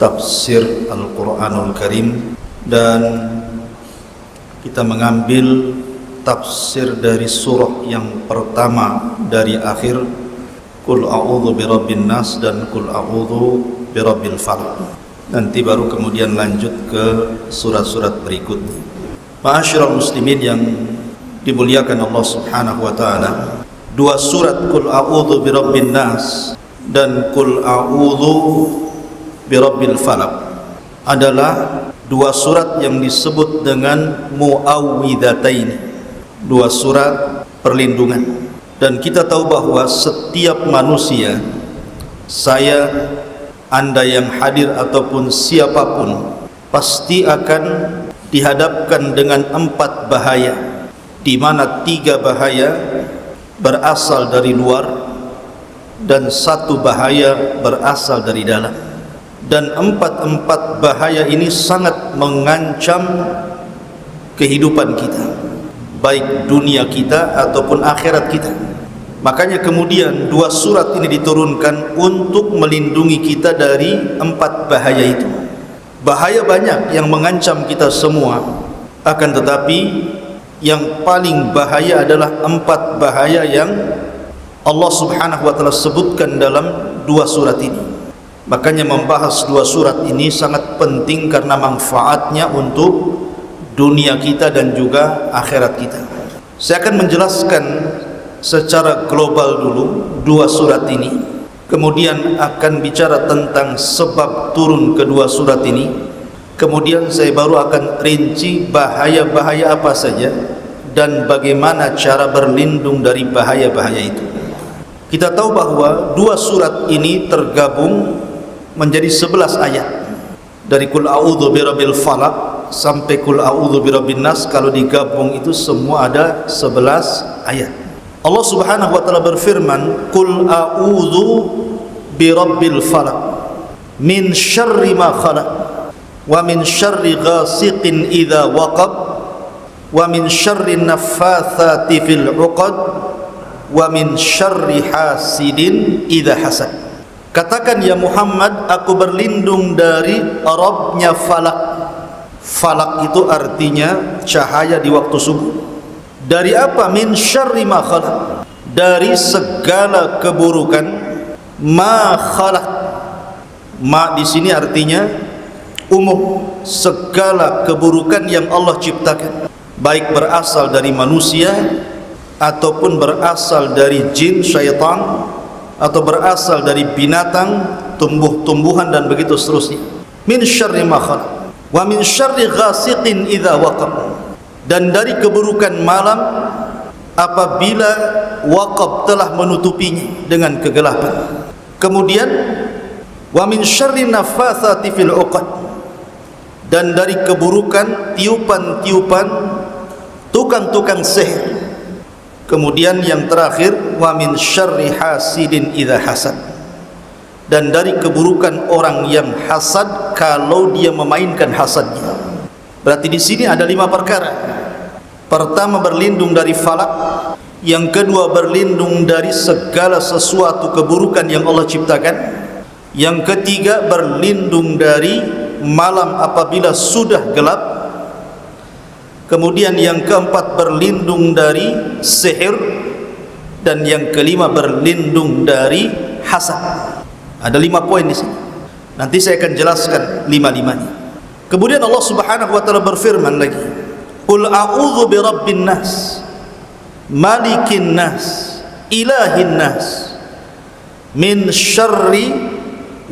tafsir Al-Quranul Karim, dan kita mengambil tafsir dari surah yang pertama dari akhir, Qul a'udzu birabbin nas dan Qul a'udzu birabbil falaq. Nanti baru kemudian lanjut ke surat-surat berikut. Ma'asyiral muslimin yang dimuliakan Allah Subhanahu wa taala, dua surat Qul a'udzu birabbin nas dan Qul a'udzu birabbil falaq adalah dua surat yang disebut dengan muawwidzatain, dua surat perlindungan. Dan kita tahu bahwa setiap manusia, saya, Anda yang hadir ataupun siapapun, pasti akan dihadapkan dengan 4 bahaya, di mana 3 bahaya berasal dari luar dan 1 bahaya berasal dari dalam. Dan 4 bahaya ini sangat mengancam kehidupan kita, baik dunia kita ataupun akhirat kita. Makanya kemudian dua surat ini diturunkan untuk melindungi kita dari 4 bahaya itu. Bahaya banyak yang mengancam kita semua, akan tetapi yang paling bahaya adalah 4 bahaya yang Allah Subhanahu wa taala sebutkan dalam dua surat ini. Makanya membahas dua surat ini sangat penting karena manfaatnya untuk dunia kita dan juga akhirat kita. Saya akan menjelaskan secara global dulu dua surat ini, kemudian akan bicara tentang sebab turun kedua surat ini, kemudian saya baru akan rinci bahaya-bahaya apa saja dan bagaimana cara berlindung dari bahaya-bahaya itu. Kita tahu bahwa dua surat ini tergabung menjadi 11 ayat, dari Qul a'udzu birabbil falaq sampai Qul a'udzu birabbin nas. Kalau digabung itu semua ada 11 ayat. Allah Subhanahu wa taala berfirman, Qul a'udzu birabbil falaq min syarri ma khalaq wa min syarri ghasiqin idza waqab wa min syarri naffatsati fil 'uqad wa min syarri hasidin idza hasad. Katakan ya Muhammad, aku berlindung dari Rabbnya falak. Falak itu artinya cahaya di waktu subuh. Dari apa? Min syarri ma khalaq, dari segala keburukan. Ma khalaq, ma di sini artinya umum, segala keburukan yang Allah ciptakan, baik berasal dari manusia ataupun berasal dari jin, syaitan, atau berasal dari binatang, tumbuh-tumbuhan dan begitu seterusnya. Min syarri ma khalaq wa min syarri ghasiqin idza waqab, dan dari keburukan malam apabila waqab telah menutupinya dengan kegelapan. Kemudian wa min syarri naffatsati fil 'uqad, dan dari keburukan tiupan-tiupan tukang-tukang sihir. Kemudian yang terakhir wa min syarri hasidin idza hasad, dan dari keburukan orang yang hasad kalau dia memainkan hasadnya. Berarti di sini ada 5 perkara. Pertama, berlindung dari falak. Yang kedua, berlindung dari segala sesuatu keburukan yang Allah ciptakan. Yang ketiga, berlindung dari malam apabila sudah gelap. Kemudian yang keempat, berlindung dari sihir. Dan yang kelima, berlindung dari hasad. Ada 5 poin di sini. Nanti saya akan jelaskan 5-5-nya. Kemudian Allah Subhanahu wa taala berfirman lagi, Qul a'udzu birabbin nas, malikin nas, ilahin nas, min syarri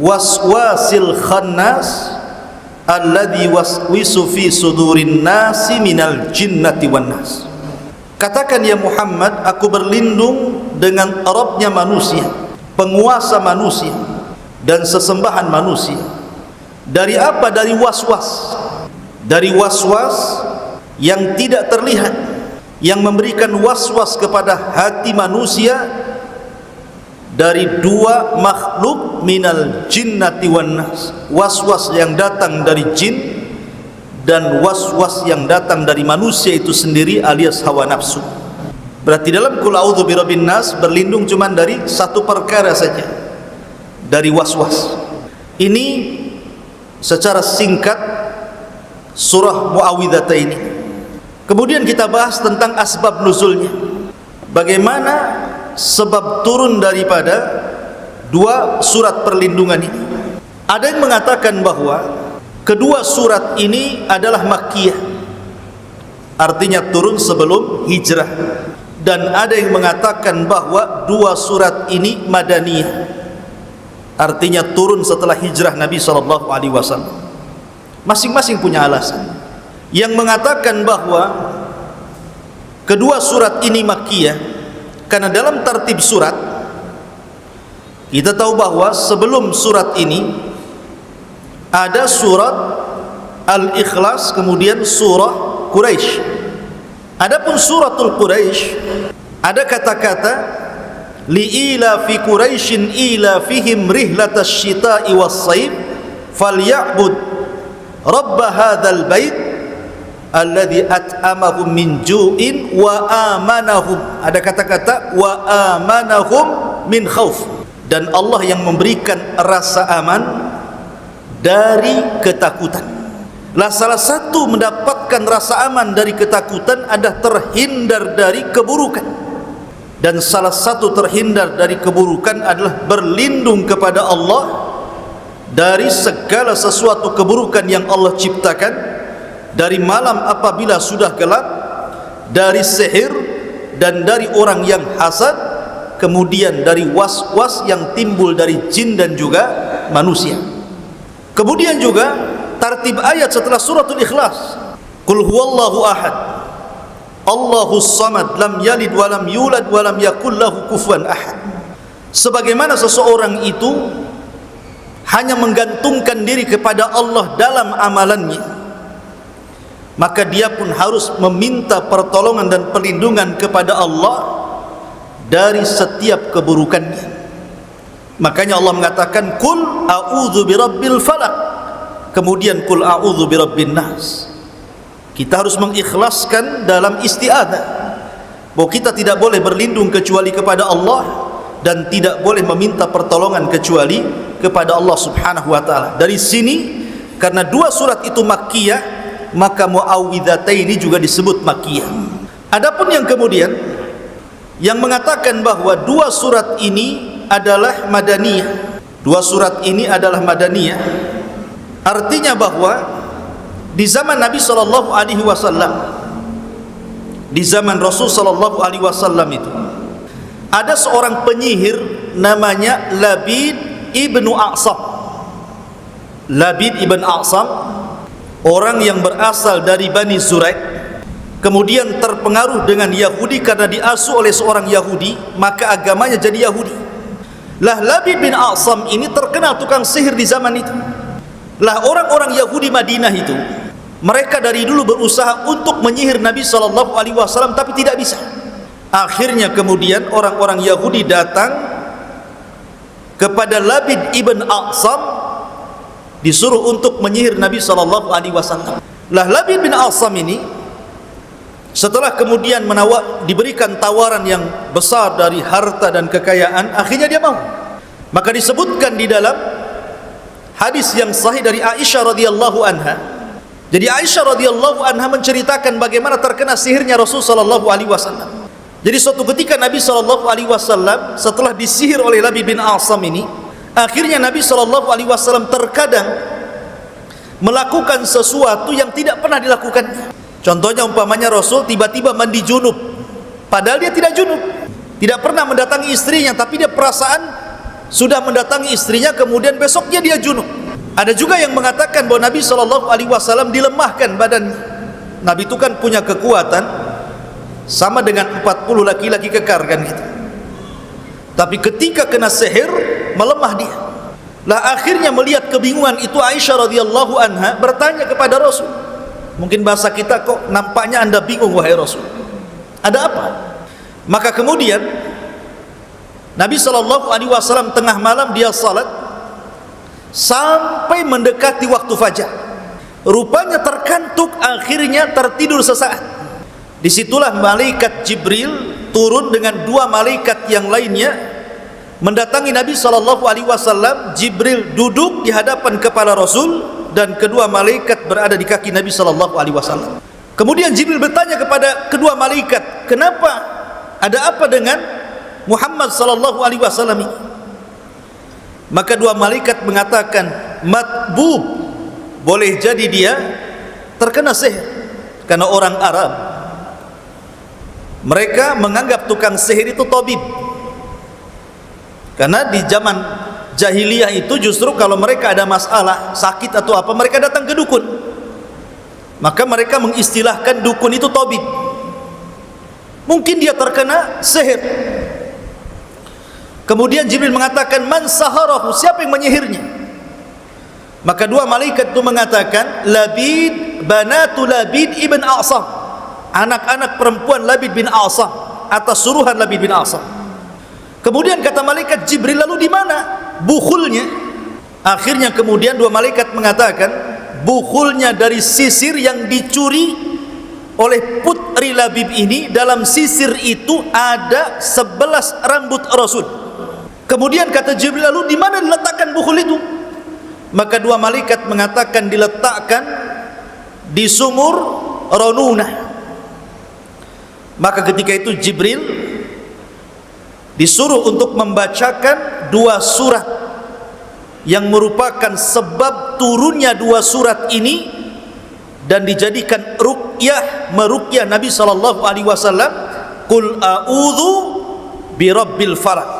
waswasil khannas alladzi waswisu fi sudurin nasi minal jinnati wan nas. Katakan ya Muhammad, aku berlindung dengan Rabbnya manusia, penguasa manusia dan sesembahan manusia. Dari apa? Dari waswas. Dari waswas yang tidak terlihat, yang memberikan waswas kepada hati manusia, dari 2 makhluk minal jinnati wan nas. Waswas yang datang dari jin dan waswas yang datang dari manusia itu sendiri alias hawa nafsu. Berarti dalam Qul a'udzu birabbin nas berlindung cuma dari 1 perkara saja, dari waswas. Ini secara singkat surah Muawwidhataini. Kemudian kita bahas tentang asbab nuzulnya, bagaimana sebab turun daripada dua surat perlindungan ini. Ada yang mengatakan bahwa kedua surat ini adalah Makkiyah, artinya turun sebelum hijrah, dan ada yang mengatakan bahwa dua surat ini Madaniyah, artinya turun setelah hijrah Nabi SAW. Masing-masing punya alasan. Yang mengatakan bahwa kedua surat ini Makkiyah karena dalam tertib surat kita tahu bahwa sebelum surat ini ada surat Al-Ikhlas, kemudian surah Quraisy. Adapun suratul Quraisy ada kata-kata li'ila fi Quraisyin ila fihim rihlatasy syita'i was-sayf falya'bud rabb hadzal bait alladzi at'amahum min ju'in wa amanahum. Ada kata-kata wa amanahum min khauf, dan Allah yang memberikan rasa aman dari ketakutan. Lah salah satu mendapatkan rasa aman dari ketakutan adalah terhindar dari keburukan, dan salah satu terhindar dari keburukan adalah berlindung kepada Allah dari segala sesuatu keburukan yang Allah ciptakan, dari malam apabila sudah gelap, dari sihir dan dari orang yang hasad, kemudian dari was-was yang timbul dari jin dan juga manusia. Kemudian juga tartib ayat setelah suratul Ikhlas, Qul huwallahu ahad Allahus samad lam yalid walam yulad walam yakul lahu kufuwan ahad. Sebagaimana seseorang itu hanya menggantungkan diri kepada Allah dalam amalannya, maka dia pun harus meminta pertolongan dan perlindungan kepada Allah dari setiap keburukannya. Makanya Allah mengatakan Qul a'udzu birabbil falaq, kemudian Qul a'udzu birabbin nas. Kita harus mengikhlaskan dalam isti'adzah bahwa kita tidak boleh berlindung kecuali kepada Allah, dan tidak boleh meminta pertolongan kecuali kepada Allah Subhanahu wa taala. Dari sini karena dua surat itu Makkiyah, maka Muawwidhataini juga disebut Makkiyah. Adapun yang kemudian yang mengatakan bahwa dua surat ini adalah Madaniyah, dua surat ini adalah Madaniyah, artinya bahwa di zaman Nabi SAW, di zaman Rasul SAW itu ada seorang penyihir namanya Labid ibnu A'sam. Labid ibn A'sam, orang yang berasal dari Bani Zuraik, kemudian terpengaruh dengan Yahudi karena diasuh oleh seorang Yahudi, maka agamanya jadi Yahudi. Lah Labid bin A'sam ini terkenal tukang sihir di zaman itu. Lah orang-orang Yahudi Madinah itu, mereka dari dulu berusaha untuk menyihir Nabi SAW, tapi tidak bisa. Akhirnya kemudian orang-orang Yahudi datang kepada Labid ibn A'sam, disuruh untuk menyihir Nabi SAW. Lah Labid bin A'sam ini setelah kemudian diberikan tawaran yang besar dari harta dan kekayaan, akhirnya dia mau. Maka disebutkan di dalam hadis yang sahih dari Aisyah radhiyallahu anha. Jadi Aisyah radhiyallahu anha menceritakan bagaimana terkena sihirnya Rasul sallallahu alaihi wasallam. Jadi suatu ketika Nabi sallallahu alaihi wasallam setelah disihir oleh Labid bin A'sam ini, akhirnya Nabi sallallahu alaihi wasallam terkadang melakukan sesuatu yang tidak pernah dilakukannya. Contohnya umpamanya Rasul tiba-tiba mandi junub, padahal dia tidak junub, tidak pernah mendatangi istrinya, tapi dia perasaan sudah mendatangi istrinya, kemudian besoknya dia junub. Ada juga yang mengatakan bahwa Nabi SAW dilemahkan badannya. Nabi itu kan punya kekuatan sama dengan 40 laki-laki kekar kan gitu. Tapi ketika kena sihir melemah dia. Lah akhirnya melihat kebingungan itu, Aisyah radhiyallahu anha bertanya kepada Rasul. Mungkin bahasa kita, kok nampaknya anda bingung wahai Rasul, ada apa? Maka kemudian Nabi SAW tengah malam dia salat sampai mendekati waktu fajar. Rupanya terkantuk, akhirnya tertidur sesaat. Disitulah malaikat Jibril turun dengan dua malaikat yang lainnya mendatangi Nabi SAW. Jibril duduk di hadapan kepala Rasul, dan kedua malaikat berada di kaki Nabi sallallahu alaihi wasallam. Kemudian Jibril bertanya kepada kedua malaikat, "Kenapa? Ada apa dengan Muhammad sallallahu alaihi wasallam ini?" Maka dua malaikat mengatakan, "Matbub." Boleh jadi dia terkena sihir. Karena orang Arab, mereka menganggap tukang sihir itu tabib. Karena di zaman jahiliyah itu justru kalau mereka ada masalah, sakit atau apa, mereka datang ke dukun. Maka mereka mengistilahkan dukun itu tabib. Mungkin dia terkena sihir. Kemudian Jibril mengatakan, "Man saharahu?" Siapa yang menyihirnya? Maka dua malaikat itu mengatakan, "Labid banatu Labid ibn A'sam." Anak-anak perempuan Labid bin A'sam, atas suruhan Labid bin A'sam. Kemudian kata malaikat Jibril, "Lalu di mana bukhulnya?" Akhirnya kemudian dua malaikat mengatakan, bukhulnya dari sisir yang dicuri oleh putri Labib ini. Dalam sisir itu ada 11 rambut Rasul. Kemudian kata Jibril, "Lalu di mana diletakkan bukhul itu?" Maka dua malaikat mengatakan diletakkan di sumur Ranunah. Maka ketika itu Jibril disuruh untuk membacakan dua surat yang merupakan sebab turunnya dua surat ini dan dijadikan ruqyah, meruqyah Nabi sallallahu alaihi wasallam. Qul a'udzu birabbil falaq.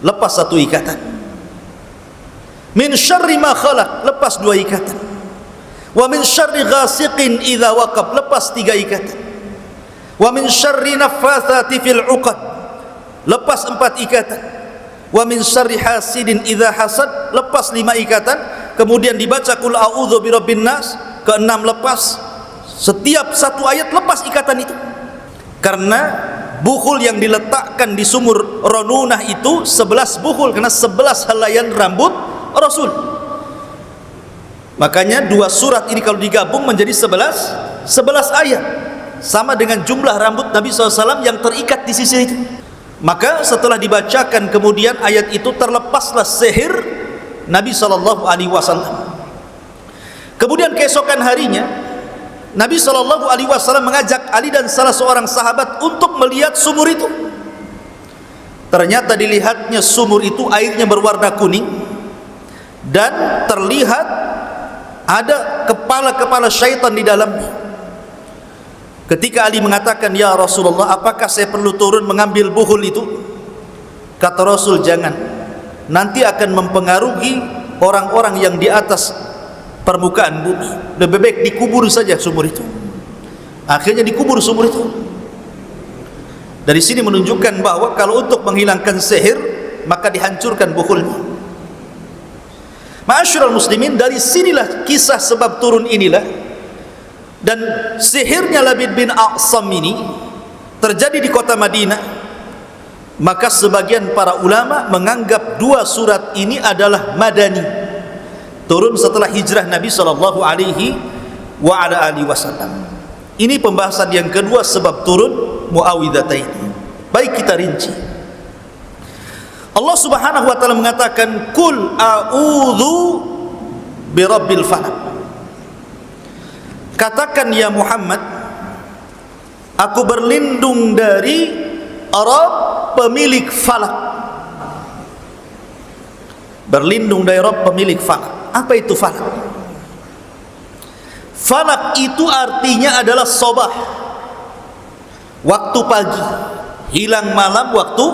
Lepas satu ikatan. Min syarri ma khalaq, lepas dua ikatan. Wa min syarri ghasiqin idza waqab, lepas tiga ikatan. Wa min syarri naffatsati fil 'uqad, lepas empat ikatan. Wa min syarri hasidin idza hasad, lepas lima ikatan. Kemudian dibaca qul a'udzu birabbin nas, keenam lepas. Setiap satu ayat lepas ikatan itu. Karena bukhul yang diletakkan di sumur Ranunah itu 11 bukhul, karena 11 helaian rambut Rasul. Makanya dua surat ini kalau digabung menjadi 11 ayat, sama dengan jumlah rambut Nabi SAW yang terikat di sisi itu. Maka setelah dibacakan kemudian ayat itu, terlepaslah sihir Nabi SAW. Kemudian keesokan harinya Nabi SAW mengajak Ali dan salah seorang sahabat untuk melihat sumur itu. Ternyata dilihatnya sumur itu airnya berwarna kuning dan terlihat ada kepala-kepala syaitan di dalamnya. Ketika Ali mengatakan, "Ya Rasulullah, apakah saya perlu turun mengambil bukhul itu?" Kata Rasul, "Jangan, nanti akan mempengaruhi orang-orang yang di atas permukaan bumi. Lebih baik dikubur saja sumur itu." Akhirnya dikubur sumur itu. Dari sini menunjukkan bahwa kalau untuk menghilangkan sihir, maka dihancurkan bukhulnya. Ma'asyiral muslimin, dari sinilah kisah sebab turun inilah. Dan sihirnya Labid bin A'sam ini terjadi di kota Madinah. Maka sebagian para ulama menganggap dua surat ini adalah madani, turun setelah hijrah Nabi sallallahu alaihi wasallam. Ini pembahasan yang kedua sebab turun Muawwidhataini. Baik, kita rinci. Allah Subhanahu wa taala mengatakan, "Qul a'udzu birabbil falaq." Katakan ya Muhammad, aku berlindung dari Rabb pemilik falak. Berlindung dari Rabb pemilik falak. Apa itu falak? Falak itu artinya adalah sobah, waktu pagi. Hilang malam, waktu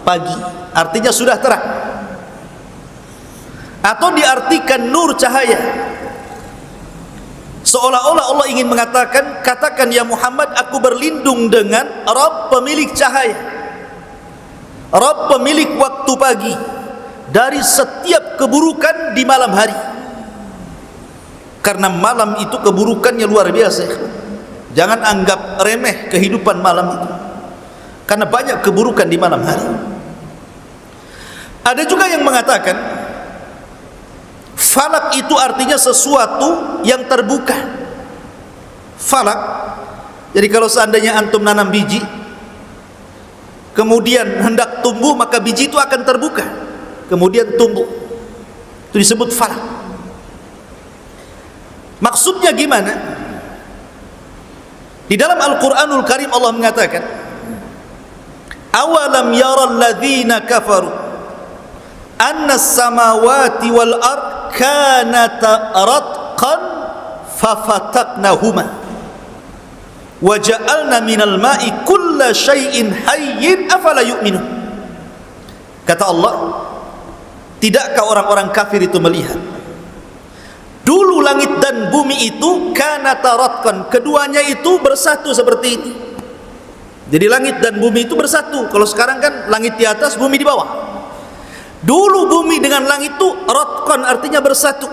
pagi, artinya sudah terang. Atau diartikan nur, cahaya. Seolah-olah Allah ingin mengatakan, katakan ya Muhammad, aku berlindung dengan Rabb pemilik cahaya, Rabb pemilik waktu pagi, dari setiap keburukan di malam hari. Karena malam itu keburukannya luar biasa. Jangan anggap remeh kehidupan malam itu, karena banyak keburukan di malam hari. Ada juga yang mengatakan falak itu artinya sesuatu yang terbuka. Falak, jadi kalau seandainya antum nanam biji, kemudian hendak tumbuh, maka biji itu akan terbuka, kemudian tumbuh. Itu disebut falak. Maksudnya gimana? Di dalam Al-Quranul Karim Allah mengatakan, awalam yaral ladzina kafaru anna as-samawati wal ard kanata ratqan fafataknahuma wa ja'alna minal ma'i kulla syai'in hayyin afala yu'minun. Kata Allah, tidakkah orang-orang kafir itu melihat dulu langit dan bumi itu kanata ratqan, keduanya itu bersatu seperti ini. Jadi langit dan bumi itu bersatu. Kalau sekarang kan langit di atas, bumi di bawah. Dulu bumi dengan langit itu ratqan, artinya bersatu.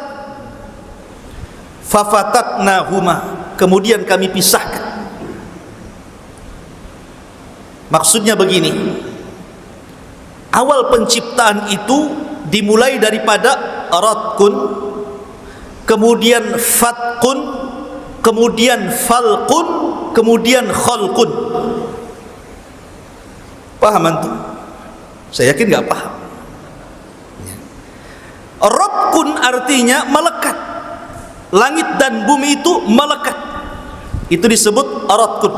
Fafataknahuma, kemudian kami pisahkan. Maksudnya begini, awal penciptaan itu dimulai daripada ratqun, kemudian fatkun, kemudian falqun, kemudian khalqun. Paham antum? Saya yakin nggak paham. Ratkun artinya melekat. Langit dan bumi itu melekat. Itu disebut ratkun.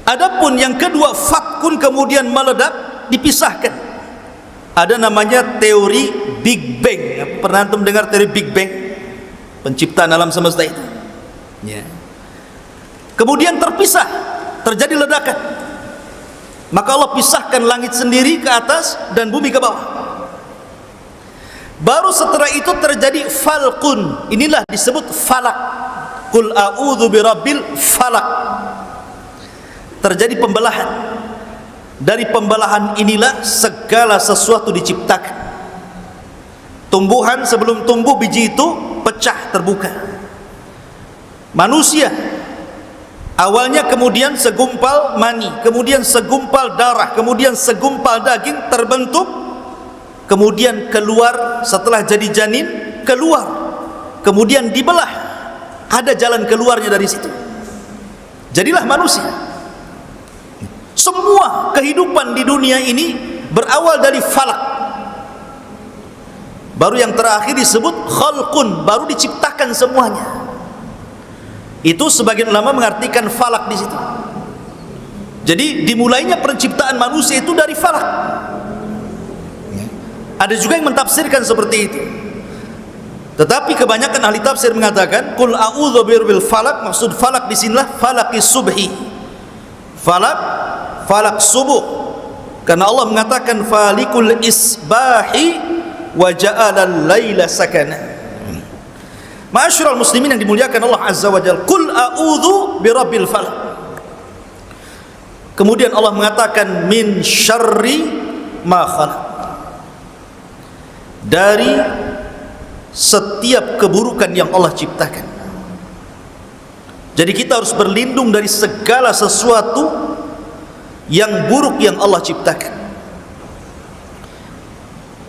Adapun yang kedua fatkun, kemudian meledak, dipisahkan. Ada namanya teori Big Bang. Pernah antum dengar teori Big Bang? Penciptaan alam semesta itu. Ya. Kemudian terpisah, terjadi ledakan. Maka Allah pisahkan langit sendiri ke atas dan bumi ke bawah. Baru setelah itu terjadi falqun. Inilah disebut falak. Qul a'udzu birabbil falak. Terjadi pembelahan. Dari pembelahan inilah segala sesuatu diciptakan. Tumbuhan sebelum tumbuh biji itu pecah, terbuka. Manusia awalnya kemudian segumpal mani, kemudian segumpal darah, kemudian segumpal daging terbentuk, kemudian keluar setelah jadi janin, keluar, kemudian dibelah, ada jalan keluarnya dari situ. Jadilah manusia. Semua kehidupan di dunia ini berawal dari falak. Baru yang terakhir disebut khalqun, baru diciptakan semuanya. Itu sebagian ulama mengartikan falak di situ. Jadi dimulainya penciptaan manusia itu dari falak. Ada juga yang mentafsirkan seperti itu. Tetapi kebanyakan ahli tafsir mengatakan qul a'udzu birabbil falak, maksud falak di sinilah falaqis subhi. Falak subuh. Karena Allah mengatakan falikul isbahi wa ja'alal laila sakana. Ma'asyiral muslimin yang dimuliakan Allah Azza wa Jalla, qul a'udzu birabbil falaq. Kemudian Allah mengatakan min syarri ma khalaq, dari setiap keburukan yang Allah ciptakan. Jadi kita harus berlindung dari segala sesuatu yang buruk yang Allah ciptakan.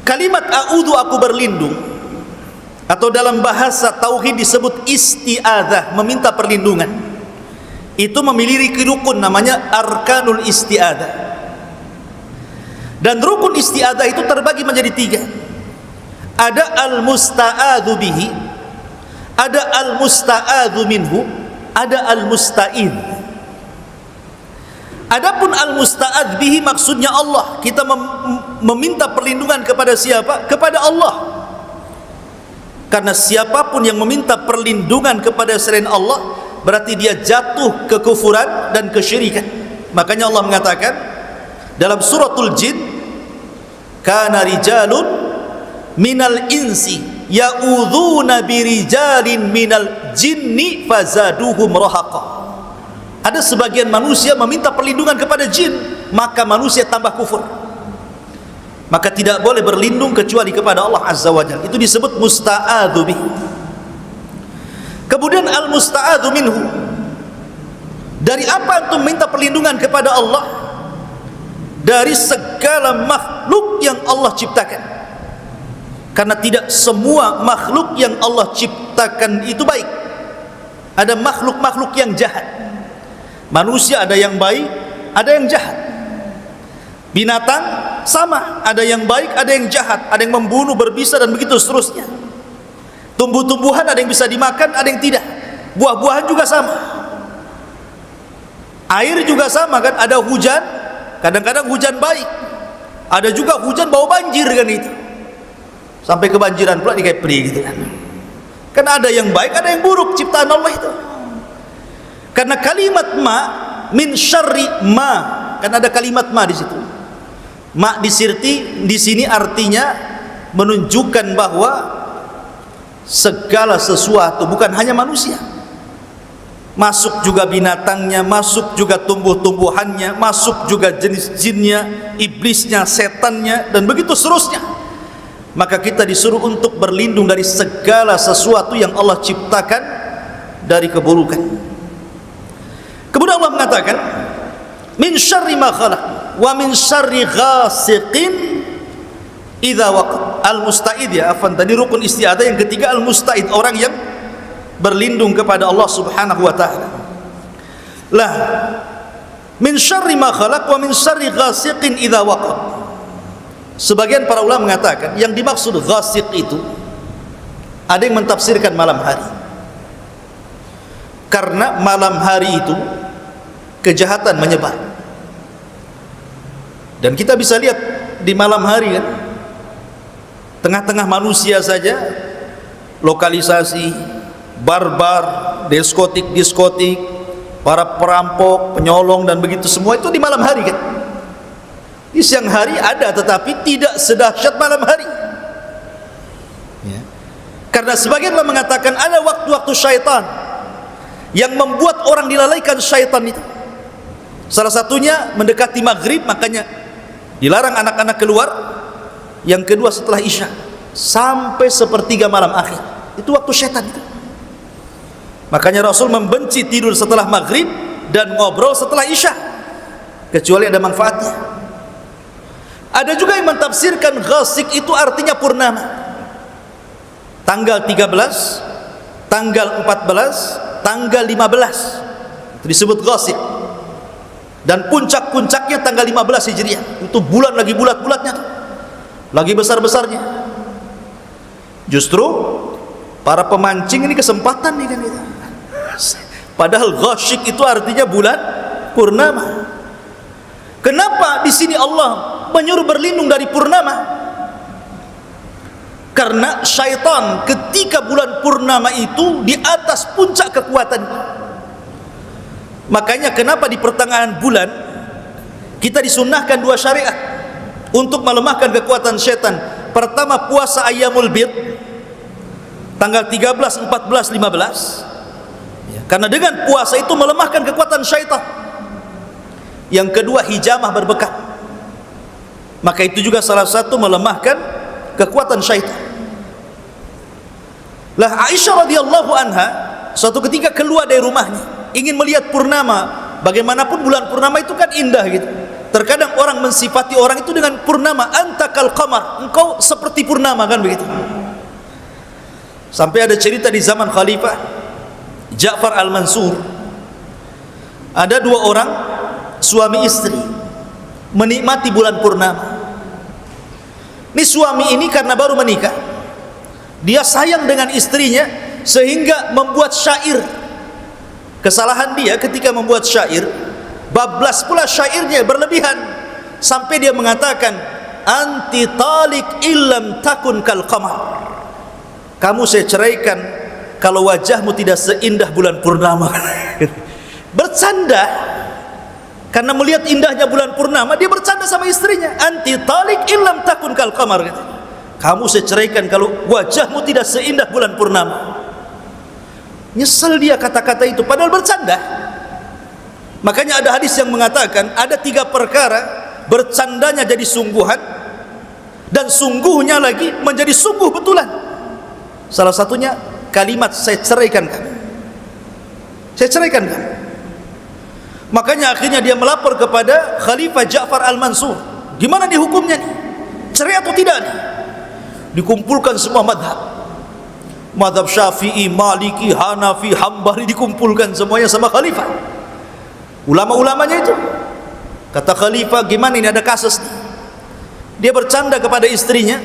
Kalimat a'udzu, aku berlindung, atau dalam bahasa tauhid disebut isti'adzah, meminta perlindungan. Itu memiliki rukun namanya arkanul isti'adzah. Dan rukun isti'adzah itu terbagi menjadi 3. Ada al-musta'adzu bihi, ada al-musta'adzu minhu, ada al-musta'idz. Adapun al-musta'adz bihi maksudnya Allah. Kita meminta perlindungan kepada siapa? Kepada Allah. Karena siapapun yang meminta perlindungan kepada selain Allah, berarti dia jatuh kekufuran dan kesyirikan. Makanya Allah mengatakan dalam suratul Jin, kana rijalun minal insi ya'udzuna birijalin minal jinni fazaduhum rahaqa. Ada sebagian manusia meminta perlindungan kepada jin, maka manusia tambah kufur. Maka tidak boleh berlindung kecuali kepada Allah Azza wa Jalla. Itu disebut musta'adzu bihi. Kemudian al-musta'adzu minhu, dari apa antum minta perlindungan kepada Allah? Dari segala makhluk yang Allah ciptakan. Karena tidak semua makhluk yang Allah ciptakan itu baik. Ada makhluk-makhluk yang jahat. Manusia ada yang baik, ada yang jahat. Binatang sama, ada yang baik, ada yang jahat, ada yang membunuh, berbisa, dan begitu seterusnya. Tumbuh-tumbuhan ada yang bisa dimakan, ada yang tidak. Buah-buahan juga sama. Air juga sama kan, ada hujan, kadang-kadang hujan baik, ada juga hujan bawa banjir kan itu. Sampai kebanjiran pula di Kepri gitu kan. Kan ada yang baik, ada yang buruk ciptaan Allah itu. Karena kalimat ma min syarri ma, kan ada kalimat ma di situ. Ma di sini artinya menunjukkan bahwa segala sesuatu, bukan hanya manusia, masuk juga binatangnya, masuk juga tumbuh-tumbuhannya, masuk juga jenis jinnya, iblisnya, setannya, dan begitu seterusnya. Maka kita disuruh untuk berlindung dari segala sesuatu yang Allah ciptakan dari keburukan. Kemudian Allah mengatakan min syarri ma khalaq wa min syarri ghasiqin idza waqab. Al-musta'id, ya afan, tadi rukun isti'adzah yang ketiga al-musta'id, orang yang berlindung kepada Allah Subhanahu wa taala. Lah, min syarri ma khalaq wa min syarri ghasiqin idza waqab. Sebagian para ulama mengatakan yang dimaksud ghasiq itu, ada yang mentafsirkan malam hari. Karena malam hari itu kejahatan menyebar. Dan kita bisa lihat di malam hari kan, tengah-tengah manusia saja lokalisasi barbar, diskotik, para perampok, penyolong dan begitu semua itu di malam hari kan. Di siang hari ada, tetapi tidak sedahsyat malam hari. Ya. Karena sebagian orang mengatakan ada waktu-waktu syaitan yang membuat orang dilalaikan syaitan itu. Salah satunya mendekati maghrib, makanya dilarang anak-anak keluar. Yang kedua setelah isya sampai sepertiga malam akhir, itu waktu syaitan itu. Makanya Rasul membenci tidur setelah maghrib dan ngobrol setelah isya, kecuali ada manfaatnya. Ada juga yang mentafsirkan ghasik itu artinya purnama. Tanggal 13, tanggal 14, tanggal 15 itu disebut ghasik. Dan puncak-puncaknya tanggal 15 Hijriah. Itu bulan lagi bulat-bulatnya, lagi besar-besarnya. Justru para pemancing ini kesempatan nih kan gitu. Padahal ghasik itu artinya bulan purnama. Kenapa di sini Allah menyuruh berlindung dari purnama? Karena syaitan ketika bulan purnama itu di atas puncak kekuatannya. Makanya kenapa di pertengahan bulan kita disunnahkan dua syariat untuk melemahkan kekuatan syaitan. Pertama, puasa Ayyamul Bid tanggal 13, 14, 15 ya, karena dengan puasa itu melemahkan kekuatan syaitan. Yang kedua, hijamah berbekat, maka itu juga salah satu melemahkan kekuatan syaitan. Lah, Aisyah radhiyallahu anha suatu ketika keluar dari rumahnya ingin melihat purnama. Bagaimanapun bulan purnama itu kan indah gitu. Terkadang orang mensifati orang itu dengan purnama, antakal qamar, engkau seperti purnama kan begitu. Sampai ada cerita di zaman Khalifah Ja'far al-Mansur, ada dua orang suami istri menikmati bulan purnama. Ini suami ini karena baru menikah, dia sayang dengan istrinya sehingga membuat syair. Kesalahan dia ketika membuat syair, bablas pula syairnya berlebihan sampai dia mengatakan anti talik illam takun kal qamar. Kamu saya ceraikan kalau wajahmu tidak seindah bulan purnama. Bercanda karena melihat indahnya bulan purnama, dia bercanda sama istrinya, anti talik illam takun kal qamar. Kamu saya ceraikan kalau wajahmu tidak seindah bulan purnama. Nyesel dia kata-kata itu padahal bercanda. Makanya ada hadis yang mengatakan ada tiga perkara bercandanya jadi sungguhan dan sungguhnya lagi menjadi sungguh betulan. Salah satunya kalimat saya ceraikan kamu, saya ceraikan kamu. Makanya akhirnya dia melapor kepada Khalifah Ja'far al-Mansur, gimana nih hukumnya nih, cerai atau tidak nih? Dikumpulkan semua madhab Syafi'i, Maliki, Hanafi, Hambali, dikumpulkan semuanya sama Khalifah, ulama-ulamanya itu. Kata Khalifah, gimana ini, ada kasus nih. Dia bercanda kepada istrinya,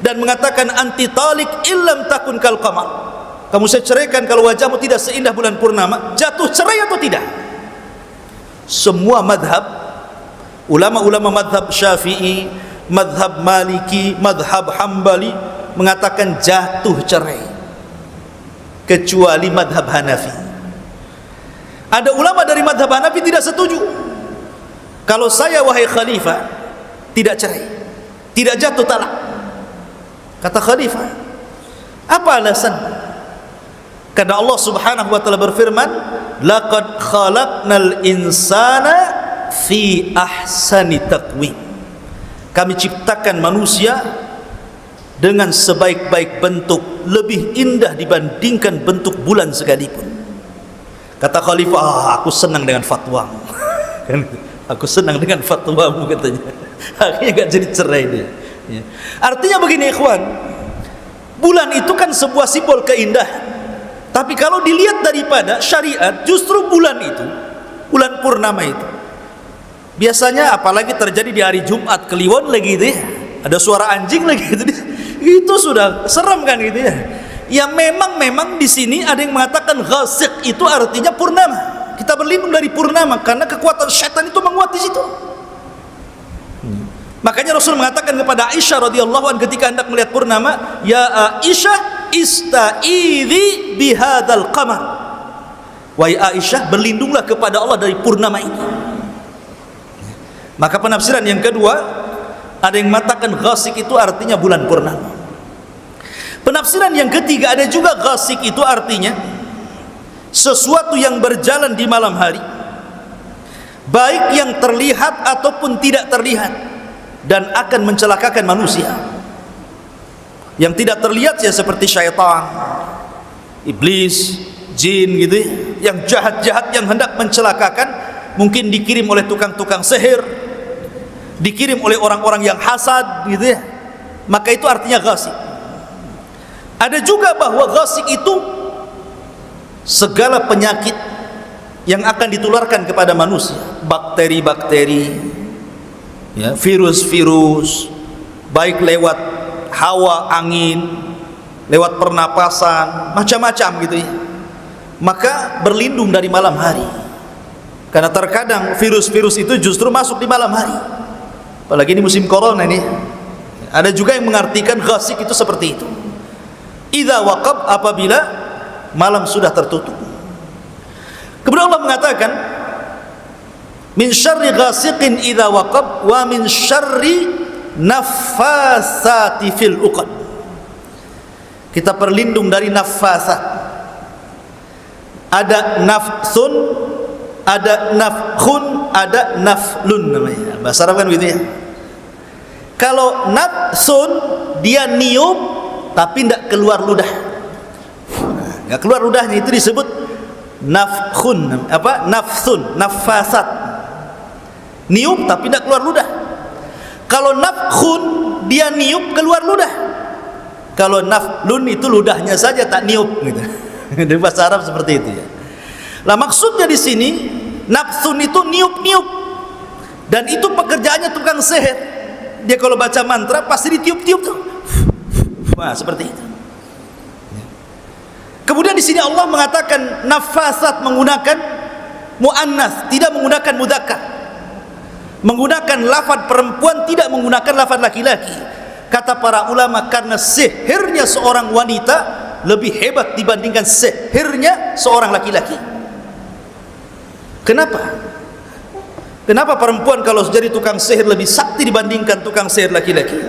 dan mengatakan anti talik illam takun kal qamar, kamu saya ceraikan kalau wajahmu tidak seindah bulan purnama, jatuh cerai atau tidak? Semua madhab, ulama-ulama madhab Syafi'i, madhab Maliki, madhab Hambali mengatakan jatuh cerai, kecuali madhab Hanafi. Ada ulama dari madhab Hanafi tidak setuju. Kalau saya wahai khalifah tidak cerai, tidak jatuh talak. Kata khalifah, apa alasan? Karena Allah Subhanahu wa taala berfirman, laqad khalaqnal insana fi ahsani taqwim. Kami ciptakan manusia dengan sebaik-baik bentuk, lebih indah dibandingkan bentuk bulan sekalipun. Kata khalifah, aku senang dengan fatwamu. Aku senang dengan fatwamu, katanya. Akhirnya gak jadi cerai dia. Ya. Artinya begini ikhwan, bulan itu kan sebuah simbol keindahan. Tapi kalau dilihat daripada syariat, justru bulan itu, bulan purnama itu, biasanya apalagi terjadi di hari Jumat Kliwon lagi gitu ya, ada suara anjing lagi gitu, itu sudah serem kan gitu ya. Ya memang di sini ada yang mengatakan ghasiq itu artinya purnama. Kita berlindung dari purnama karena kekuatan syaitan itu menguat di situ. Makanya Rasul mengatakan kepada Aisyah radhiyallahu anha ketika hendak melihat purnama, ya Aisyah ista'idhi bihadzal qamar. Wahai Aisyah, berlindunglah kepada Allah dari purnama ini. Maka penafsiran yang kedua, ada yang mengatakan ghasiq itu artinya bulan purnama. Penafsiran yang ketiga, ada juga ghasiq itu artinya sesuatu yang berjalan di malam hari, baik yang terlihat ataupun tidak terlihat, dan akan mencelakakan manusia. Yang tidak terlihat ya seperti syaitan, iblis, jin gitu ya, yang jahat-jahat yang hendak mencelakakan, mungkin dikirim oleh tukang-tukang sihir, dikirim oleh orang-orang yang hasad gitu ya. Maka itu artinya ghasiq. Ada juga bahwa ghasiq itu segala penyakit yang akan ditularkan kepada manusia, bakteri-bakteri, ya, virus-virus, baik lewat hawa, angin, lewat pernapasan, macam-macam gitu ya. Maka berlindung dari malam hari, karena terkadang virus-virus itu justru masuk di malam hari, apalagi ini musim corona ini. Ada juga yang mengartikan ghasiq itu seperti itu, idza waqab, apabila malam sudah tertutup. Kemudian Allah mengatakan, min syarri ghasiqin idza waqab wa min syarri naffasati fil uqad. Kita berlindung dari naffasat. Ada nafsun, ada nafkhun, ada naflun namanya. Bahasa Arab kan gitu ya. Kalau nafsun, dia niup tapi tidak keluar ludah. Enggak keluar ludahnya, itu disebut nafkhun, apa? Nafsun, naffasat. Niup tapi tidak keluar ludah. Kalau nafkhun, dia niup keluar ludah. Kalau naflun itu ludahnya saja tak niup gitu. Di bahasa Arab seperti itu ya. Lah maksudnya di sini nafsun itu niup-niup. Dan itu pekerjaannya tukang sihir. Dia kalau baca mantra pasti ditiup-tiup tuh. Wah, seperti itu. Kemudian di sini Allah mengatakan nafasat menggunakan muannas, tidak menggunakan mudzakkar. Menggunakan lafaz perempuan, tidak menggunakan lafaz laki-laki. Kata para ulama, karena sihirnya seorang wanita lebih hebat dibandingkan sihirnya seorang laki-laki. Kenapa? Kenapa perempuan kalau jadi tukang sihir lebih sakti dibandingkan tukang sihir laki-laki?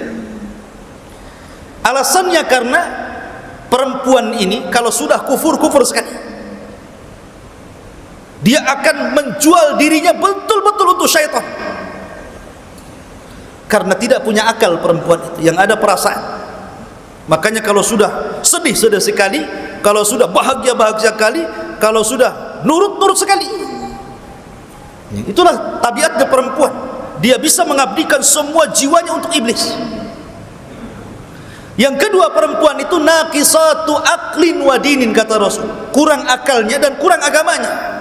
Alasannya karena perempuan ini kalau sudah kufur sekali. Dia akan menjual dirinya betul-betul untuk syaitan. Karena tidak punya akal perempuan itu, yang ada perasaan. Makanya kalau sudah sedih sekali, kalau sudah bahagia sekali, kalau sudah nurut sekali. Itulah tabiatnya perempuan. Dia bisa mengabdikan semua jiwanya untuk iblis. Yang kedua, perempuan itu naqisatu aqlin wa dinin, kata Rasul. Kurang akalnya dan kurang agamanya.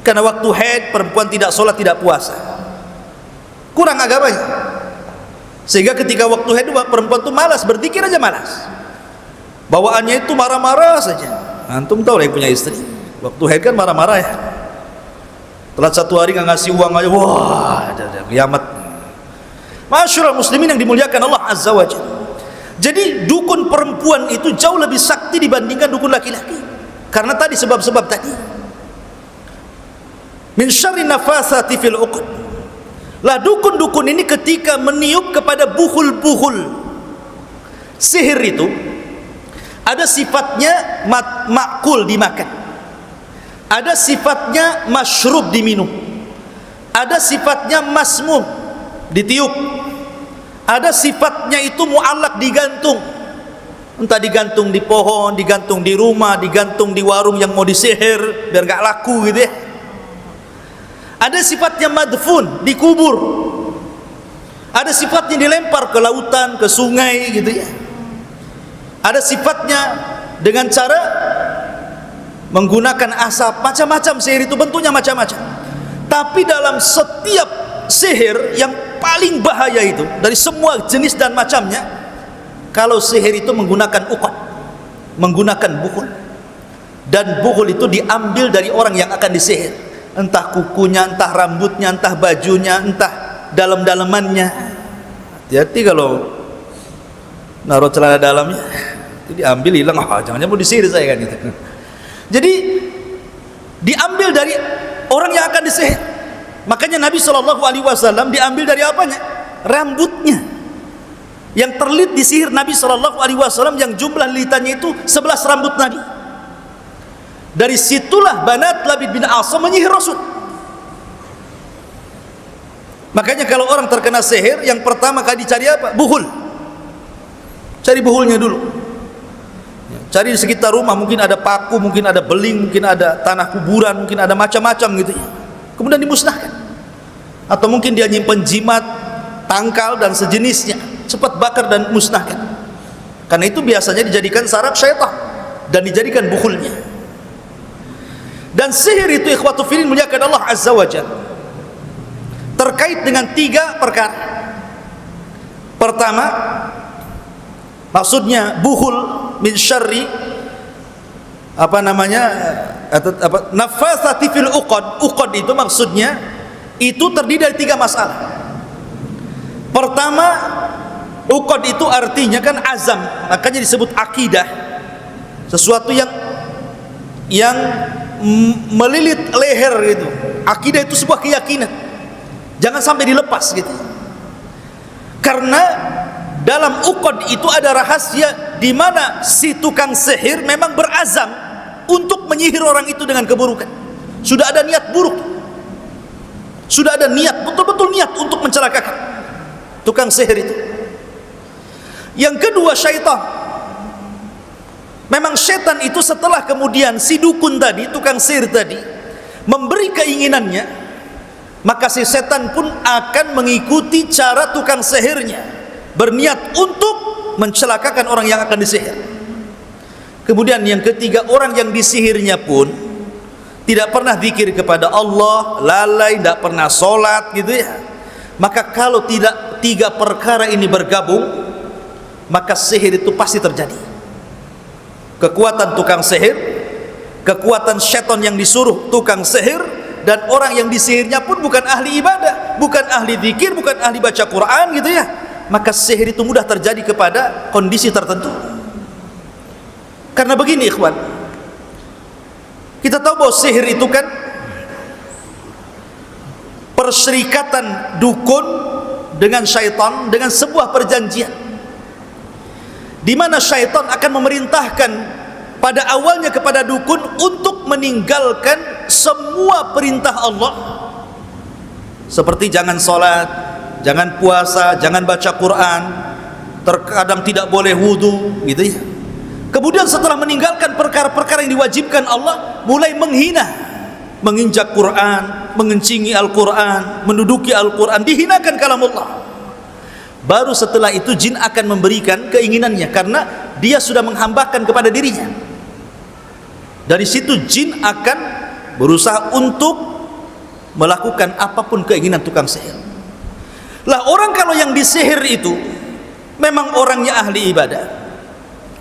Karena waktu haid perempuan tidak sholat, tidak puasa. Kurang agamanya. Sehingga ketika waktu haid perempuan itu malas, berzikir aja malas. Bawaannya itu marah-marah saja. Antum tahu lah yang punya istri, waktu haid kan marah-marah ya. Telat 1 hari nggak ngasih uang aja, wah, ada kiamat. Masyaallah muslimin yang dimuliakan Allah Azza wa Jalla. Jadi dukun perempuan itu jauh lebih sakti dibandingkan dukun laki-laki. Karena tadi sebab-sebab tadi. Min syarri nafasati fil uqad. Lah dukun-dukun ini ketika meniup kepada buhul-buhul sihir itu, ada sifatnya makul dimakan, ada sifatnya masyrub diminum, ada sifatnya masmum ditiup, ada sifatnya itu muallak digantung, entah digantung di pohon, digantung di rumah, digantung di warung yang mau disihir biar gak laku gitu ya. Ada sifatnya madfun, dikubur, ada sifatnya dilempar ke lautan, ke sungai gitu ya. Ada sifatnya dengan cara menggunakan asap, macam-macam sihir itu bentuknya macam-macam. Tapi dalam setiap sihir yang paling bahaya itu dari semua jenis dan macamnya, kalau sihir itu menggunakan uqad, menggunakan buhul, dan buhul itu diambil dari orang yang akan disihir, entah kukunya, entah rambutnya, entah bajunya, entah dalam-dalamannya. Hati-hati kalau naruh celana dalamnya itu diambil, hilang, jangan-jangan mau disihir saya kan gitu. Jadi diambil dari orang yang akan disihir. Makanya Nabi SAW diambil dari apanya? Rambutnya. Yang terlit disihir Nabi SAW, yang jumlah lilitannya itu 11 rambut Nabi. Dari situlah Banat Labid bin Asam menyihir Rasul. Makanya kalau orang terkena sihir, yang pertama kali dicari apa? Buhul. Cari buhulnya dulu. Cari di sekitar rumah, mungkin ada paku, mungkin ada beling, mungkin ada tanah kuburan, mungkin ada macam-macam gitu ya. Kemudian dimusnahkan. Atau mungkin dia nyimpen jimat, tangkal dan sejenisnya, cepat bakar dan musnahkan. Karena itu biasanya dijadikan saraf syaitan dan dijadikan buhulnya. Dan sihir itu ikhwatu fillah muliakan Allah Azza wa Jalla, terkait dengan 3 perkara. Pertama, maksudnya buhul min syarri nafasati fil uqad. Uqad itu maksudnya itu terdiri dari 3 masalah. Pertama, uqad itu artinya kan azam, makanya disebut akidah, sesuatu yang melilit leher gitu. Akidah itu sebuah keyakinan, jangan sampai dilepas gitu. Karena dalam uqad itu ada rahasia di mana si tukang sihir memang berazam untuk menyihir orang itu dengan keburukan. Sudah ada niat buruk, sudah ada niat, betul-betul niat untuk mencelakakan tukang sihir itu. Yang kedua, syaitan. Memang syaitan itu setelah kemudian si dukun tadi, tukang sihir tadi memberi keinginannya, maka si setan pun akan mengikuti cara tukang sihirnya, berniat untuk mencelakakan orang yang akan disihir. Kemudian yang ketiga, orang yang disihirnya pun tidak pernah zikir kepada Allah, lalai, tidak pernah sholat gitu ya. Maka kalau tidak 3 perkara ini bergabung, maka sihir itu pasti terjadi. Kekuatan tukang sihir, kekuatan syaitan yang disuruh tukang sihir, dan orang yang disihirnya pun bukan ahli ibadah, bukan ahli zikir, bukan ahli baca Quran gitu ya. Maka sihir itu mudah terjadi kepada kondisi tertentu. Karena begini ikhwan, kita tahu bahwa sihir itu kan perserikatan dukun dengan syaitan, dengan sebuah perjanjian, di mana syaitan akan memerintahkan pada awalnya kepada dukun untuk meninggalkan semua perintah Allah, seperti jangan sholat, jangan puasa, jangan baca Quran, terkadang tidak boleh wudu gitu ya. Kemudian setelah meninggalkan perkara-perkara yang diwajibkan Allah, mulai menghina, menginjak Quran, mengencingi Al-Quran, menduduki Al-Quran, dihinakan kalam Allah. Baru setelah itu jin akan memberikan keinginannya, karena dia sudah menghambakan kepada dirinya. Dari situ jin akan berusaha untuk melakukan apapun keinginan tukang sihir. Lah orang kalau yang disihir itu memang orangnya ahli ibadah,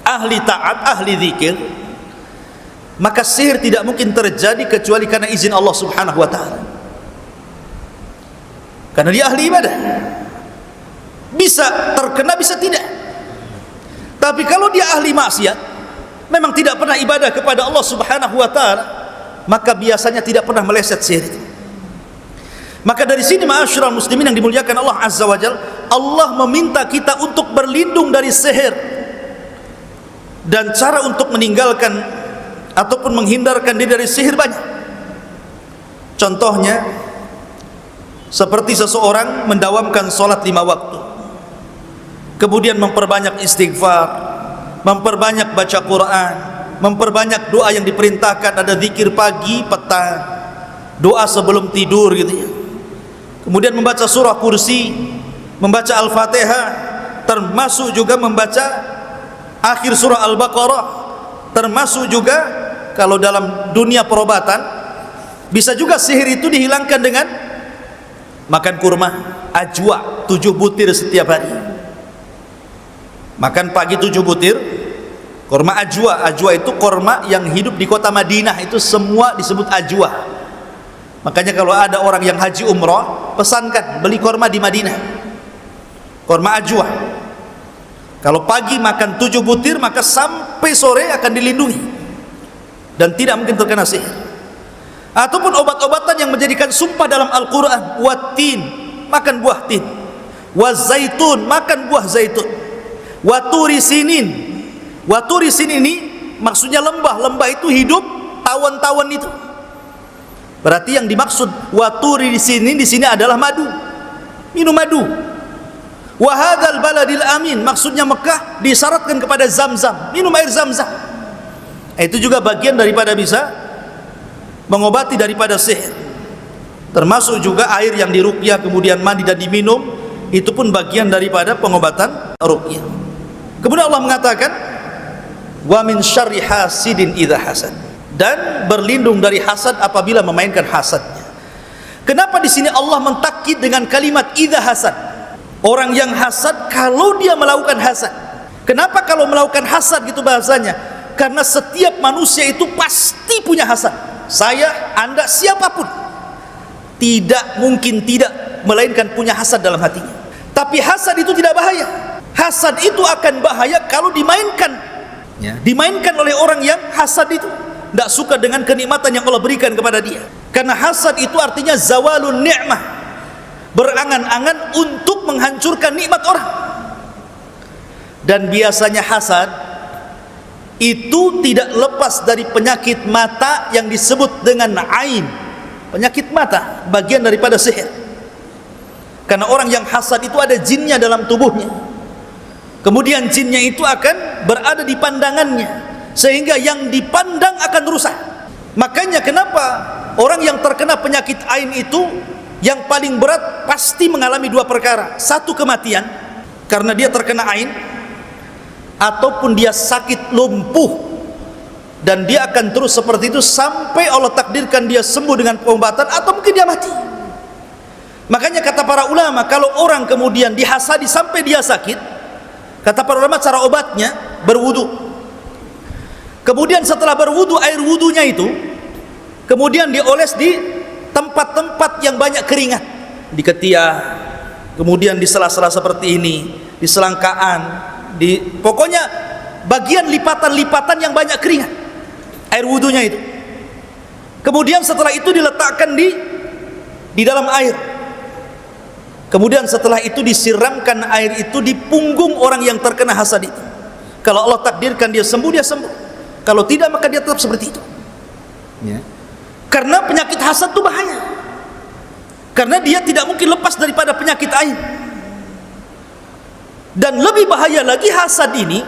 ahli taat, ahli zikir, maka sihir tidak mungkin terjadi kecuali karena izin Allah Subhanahu wa taala. Karena dia ahli ibadah. Bisa terkena, bisa tidak. Tapi kalau dia ahli maksiat, memang tidak pernah ibadah kepada Allah Subhanahu wa taala, maka biasanya tidak pernah meleset sihir itu. Maka dari sini ma'asyiral muslimin yang dimuliakan Allah Azza wa Jalla, Allah meminta kita untuk berlindung dari sihir. Dan cara untuk meninggalkan ataupun menghindarkan diri dari sihir banyak. Contohnya seperti seseorang mendawamkan sholat 5 waktu, kemudian memperbanyak istighfar, memperbanyak baca Quran, memperbanyak doa yang diperintahkan, ada zikir pagi, petang, doa sebelum tidur gitu ya. Kemudian membaca surah kursi, membaca Al-Fatihah, termasuk juga membaca akhir surah Al-Baqarah, termasuk juga kalau dalam dunia perobatan bisa juga sihir itu dihilangkan dengan makan kurma ajwa 7 butir setiap hari. Makan pagi 7 butir kurma ajwa. Ajwa itu kurma yang hidup di kota Madinah, itu semua disebut ajwa. Makanya kalau ada orang yang haji umrah, pesankan beli kurma di Madinah, kurma ajwa. Kalau pagi makan 7 butir, maka sampai sore akan dilindungi dan tidak mungkin terkena sihir. Ataupun obat-obatan yang menjadikan sumpah dalam Al-Quran, watin, makan buah tin, wazaitun, makan buah zaitun, waturi sinin. Waturi sinin ini maksudnya lembah. Lembah itu hidup tawon-tawon itu. Berarti yang dimaksud waturi sinin di sini adalah madu. Minum madu. Wa hadzal baladil amin, maksudnya Mekah disyaratkan kepada Zam-Zam, minum air Zam-Zam. Itu juga bagian daripada bisa mengobati daripada sihir. Termasuk juga air yang diruqyah kemudian mandi dan diminum, itu pun bagian daripada pengobatan ruqyah. Kemudian Allah mengatakan wa min syarri hasidin idza hasad, dan berlindung dari hasad apabila memainkan hasadnya. Kenapa di sini Allah mentakkid dengan kalimat idza hasad? Orang yang hasad kalau dia melakukan hasad. Kenapa kalau melakukan hasad gitu bahasanya? Karena setiap manusia itu pasti punya hasad. Saya, Anda, siapapun tidak mungkin tidak melainkan punya hasad dalam hatinya. Tapi hasad itu tidak bahaya. Hasad itu akan bahaya kalau dimainkan, ya, dimainkan oleh orang yang hasad itu tidak suka dengan kenikmatan yang Allah berikan kepada dia. Karena hasad itu artinya zawalun ni'mah, berangan-angan untuk menghancurkan nikmat orang. Dan biasanya hasad itu tidak lepas dari penyakit mata yang disebut dengan ain. Penyakit mata bagian daripada sihir. Karena orang yang hasad itu ada jinnya dalam tubuhnya. Kemudian jinnya itu akan berada di pandangannya, sehingga yang dipandang akan rusak. Makanya kenapa orang yang terkena penyakit ain itu yang paling berat pasti mengalami 2 perkara. 1, kematian karena dia terkena ain, ataupun dia sakit lumpuh dan dia akan terus seperti itu sampai Allah takdirkan dia sembuh dengan pengobatan, atau mungkin dia mati. Makanya kata para ulama, kalau orang kemudian dihasadi sampai dia sakit, kata para ulama cara obatnya berwudu. Kemudian setelah berwudu, air wudunya itu kemudian dioles di tempat-tempat yang banyak keringat, di ketiak, kemudian di sela-sela seperti ini, di selangkaan, di pokoknya bagian lipatan-lipatan yang banyak keringat, air wudunya itu. Kemudian setelah itu diletakkan di dalam air. Kemudian setelah itu disiramkan air itu di punggung orang yang terkena hasad itu. Kalau Allah takdirkan dia sembuh, dia sembuh. Kalau tidak, maka dia tetap seperti itu, ya. Karena penyakit hasad itu bahaya. Karena dia tidak mungkin lepas daripada penyakit ain. Dan lebih bahaya lagi, hasad ini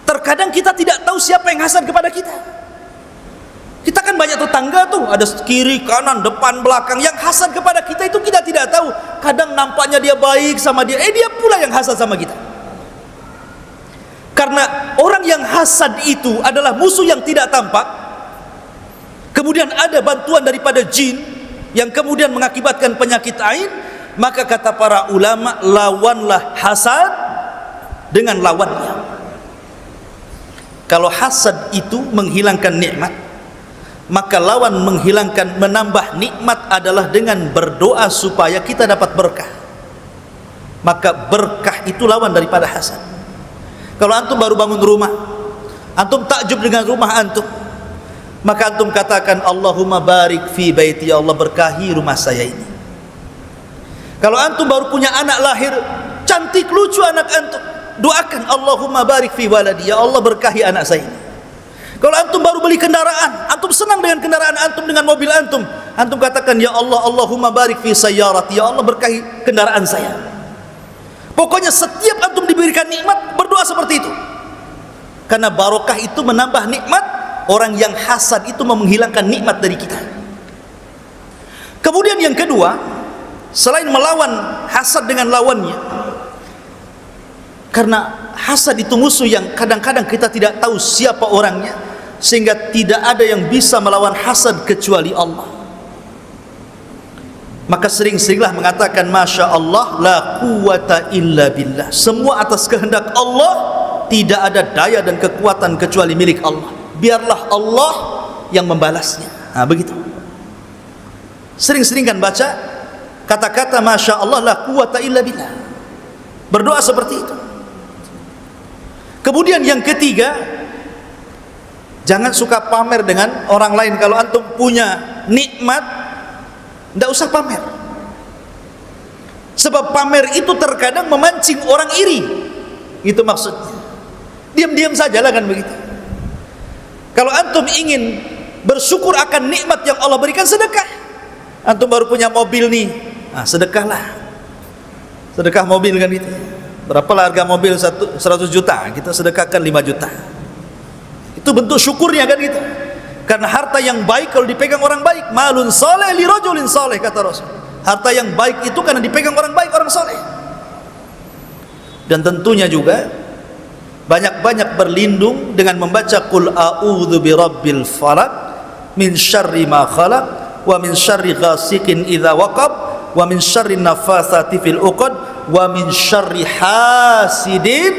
terkadang kita tidak tahu siapa yang hasad kepada kita. Kita kan banyak tetangga tuh, ada kiri, kanan, depan, belakang yang hasad kepada kita, itu kita tidak tahu. Kadang nampaknya dia baik sama dia, dia pula yang hasad sama kita. Karena orang yang hasad itu adalah musuh yang tidak tampak. Kemudian ada bantuan daripada jin yang kemudian mengakibatkan penyakit ain, Maka kata para ulama, lawanlah hasad dengan lawannya. Kalau hasad itu menghilangkan nikmat, maka lawan menambah nikmat adalah dengan berdoa supaya kita dapat berkah. Maka berkah itu lawan daripada hasad. Kalau antum baru bangun rumah, antum takjub dengan rumah antum, maka antum katakan, Allahumma barik fi baiti, ya Allah berkahi rumah saya ini. Kalau antum baru punya anak lahir, cantik lucu anak antum, doakan Allahumma barik fi waladi, ya Allah berkahi anak saya ini. Kalau antum baru beli kendaraan, antum senang dengan kendaraan antum, dengan mobil antum, antum katakan, ya Allah, Allahumma barik fi sayyarati, ya Allah berkahi kendaraan saya. Pokoknya setiap antum diberikan nikmat, berdoa seperti itu. Karena barokah itu menambah nikmat. Orang yang hasad itu menghilangkan nikmat dari kita. Kemudian yang kedua, selain melawan hasad dengan lawannya, karena hasad itu musuh yang kadang-kadang kita tidak tahu siapa orangnya, sehingga tidak ada yang bisa melawan hasad kecuali Allah. Maka sering-seringlah mengatakan, Masya Allah, la quwata illa billah. Semua atas kehendak Allah, tidak ada daya dan kekuatan kecuali milik Allah. Biarlah Allah yang membalasnya. Nah, begitu. Sering-sering kan baca kata-kata Masya Allah, la quwata illa billah. Berdoa seperti itu. Kemudian yang ketiga, jangan suka pamer dengan orang lain. Kalau antum punya nikmat, tidak usah pamer. Sebab pamer itu terkadang memancing orang iri. Itu maksudnya. Diam-diam sajalah kan begitu. Kalau antum ingin bersyukur akan nikmat yang Allah berikan, sedekah. Antum baru punya mobil nih, nah, sedekahlah. Sedekah mobil kan itu. Berapa harga mobil 100 juta, kita sedekahkan 5 juta. Itu bentuk syukurnya kan gitu. Karena harta yang baik kalau dipegang orang baik, malun saleh li rajulin saleh, kata Rasul. Harta yang baik itu karena dipegang orang baik, orang saleh. Dan tentunya juga banyak-banyak berlindung dengan membaca Qul a'udzu birabbil falaq min syarri ma khalaq wa min syarri ghasiqin idza waqab wa min syarri nafatsati fil 'uqad wa min syarri hasidin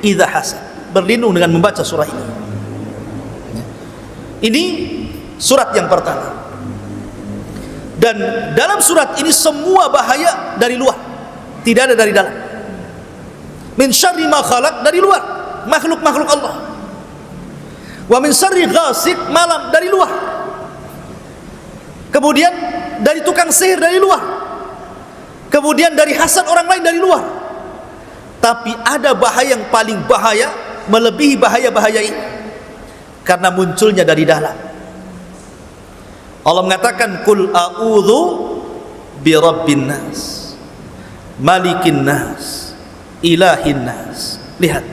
idza hasad. Berlindung dengan membaca surah ini. Ini surat yang pertama. Dan dalam surat ini semua bahaya dari luar, tidak ada dari dalam. Min syarri ma khalaq, dari luar, makhluk-makhluk Allah. Wa min syarri ghasik, malam, dari luar. Kemudian dari tukang sihir, dari luar. Kemudian dari hasad orang lain, dari luar. Tapi ada bahaya yang paling bahaya, melebihi bahaya-bahaya ini, karena munculnya dari dalam. Allah mengatakan, Qul a'udzu birabbin nas, malikin nas, ilahin nas. Lihat,